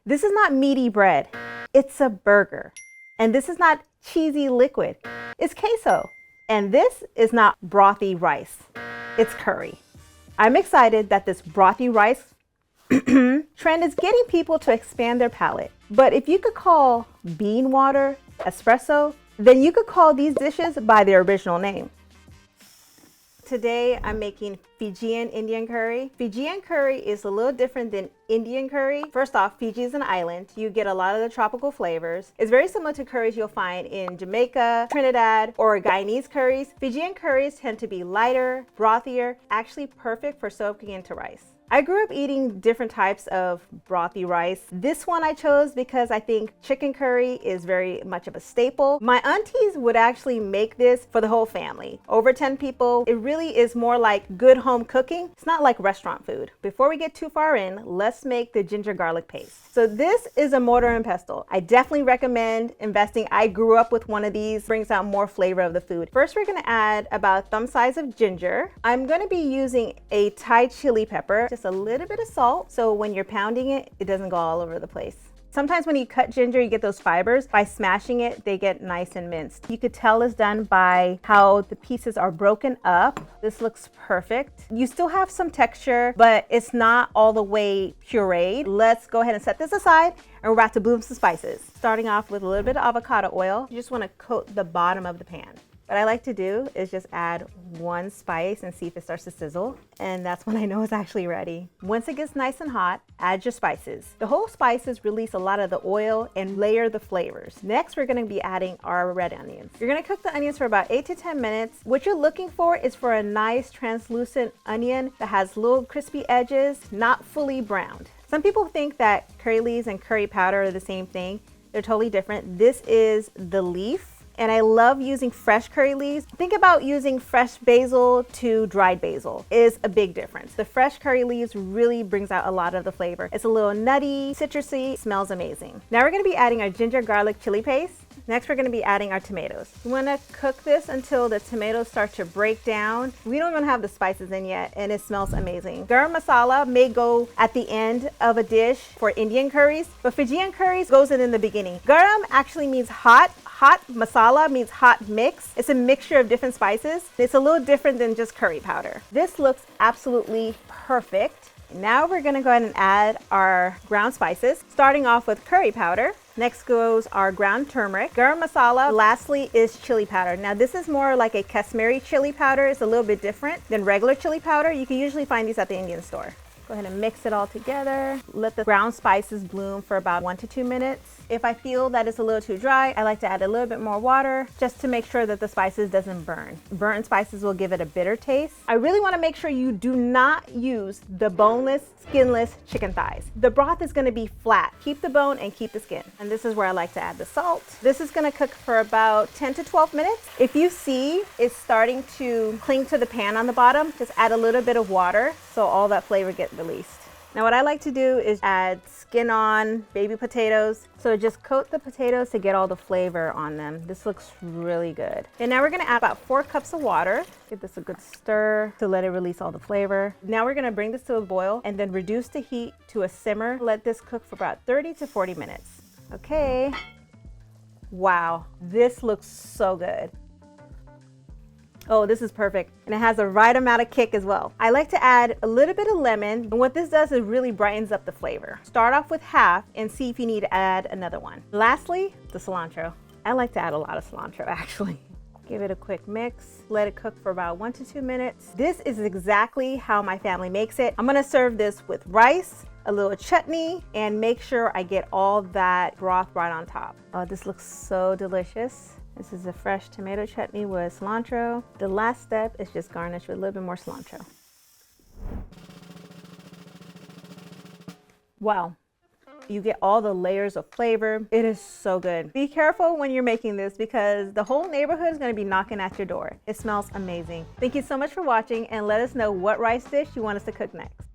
This is not meaty bread, it's a burger. And this is not cheesy liquid, it's queso. And this is not brothy rice, it's curry. I'm excited that this brothy rice trend is getting people to expand their palate. But if you could call bean water espresso, then you could call these dishes by their original name. Today I'm making Fijian Indian curry. Fijian curry is a little different than Indian curry. First off, Fiji is an island. You get a lot of the tropical flavors. It's very similar to curries you'll find in Jamaica, Trinidad, or Guyanese curries. Fijian curries tend to be lighter, brothier, actually perfect for soaking into rice. I grew up eating different types of brothy rice. This one I chose because I think chicken curry is very much of a staple. My aunties would actually make this for the whole family. Over 10 people. It really is more like good home cooking. It's not like restaurant food. Before we get too far in, let's make the ginger garlic paste. So this is a mortar and pestle. I definitely recommend investing. I grew up with one of these. Brings out more flavor of the food. First, we're gonna add about thumb size of ginger. I'm gonna be using a Thai chili pepper. Just a little bit of salt, so when you're pounding it, it doesn't go all over the place. Sometimes when you cut ginger, you get those fibers. By smashing it, they get nice and minced. You could tell it's done by how the pieces are broken up. This looks perfect. You still have some texture, but it's not all the way pureed. Let's go ahead and set this aside, and we're about to bloom some spices. Starting off with a little bit of avocado oil. You just want to coat the bottom of the pan. What I like to do is just add one spice and see if it starts to sizzle. And that's when I know it's actually ready. Once it gets nice and hot, add your spices. The whole spices release a lot of the oil and layer the flavors. Next, we're gonna be adding our red onions. You're gonna cook the onions for about 8 to 10 minutes. What you're looking for is for a nice translucent onion that has little crispy edges, not fully browned. Some people think that curry leaves and curry powder are the same thing. They're totally different. This is the leaf. And I love using fresh curry leaves. Think about using fresh basil to dried basil is a big difference. The fresh curry leaves really brings out a lot of the flavor. It's a little nutty, citrusy, smells amazing. Now we're gonna be adding our ginger garlic chili paste. Next, we're gonna be adding our tomatoes. You wanna cook this until the tomatoes start to break down. We don't even have the spices in yet, and it smells amazing. Garam masala may go at the end of a dish for Indian curries, but Fijian curries goes in the beginning. Garam actually means hot. Hot masala means hot mix. It's a mixture of different spices. It's a little different than just curry powder. This looks absolutely perfect. Now we're gonna go ahead and add our ground spices, starting off with curry powder. Next goes our ground turmeric, garam masala. Lastly is chili powder. Now this is more like a Kashmiri chili powder. It's a little bit different than regular chili powder. You can usually find these at the Indian store. Go ahead and mix it all together. Let the ground spices bloom for about 1 to 2 minutes. If I feel that it's a little too dry, I like to add a little bit more water just to make sure that the spices doesn't burn. Burnt spices will give it a bitter taste. I really want to make sure you do not use the boneless, skinless chicken thighs. The broth is going to be flat. Keep the bone and keep the skin. And this is where I like to add the salt. This is going to cook for about 10 to 12 minutes. If you see it's starting to cling to the pan on the bottom, just add a little bit of water so all that flavor gets released. Now what I like to do is add skin on baby potatoes. So just coat the potatoes to get all the flavor on them. This looks really good. And now we're gonna add about 4 cups of water. Give this a good stir to let it release all the flavor. Now we're gonna bring this to a boil and then reduce the heat to a simmer. Let this cook for about 30 to 40 minutes. Okay. Wow, this looks so good. Oh, this is perfect. And it has the right amount of kick as well. I like to add a little bit of lemon. And what this does is really brightens up the flavor. Start off with half and see if you need to add another one. Lastly, the cilantro. I like to add a lot of cilantro actually. Give it a quick mix. Let it cook for about 1 to 2 minutes. This is exactly how my family makes it. I'm gonna serve this with rice, a little chutney, and make sure I get all that broth right on top. Oh, this looks so delicious. This is a fresh tomato chutney with cilantro. The last step is just garnish with a little bit more cilantro. Wow. You get all the layers of flavor. It is so good. Be careful when you're making this because the whole neighborhood is gonna be knocking at your door. It smells amazing. Thank you so much for watching and let us know what rice dish you want us to cook next.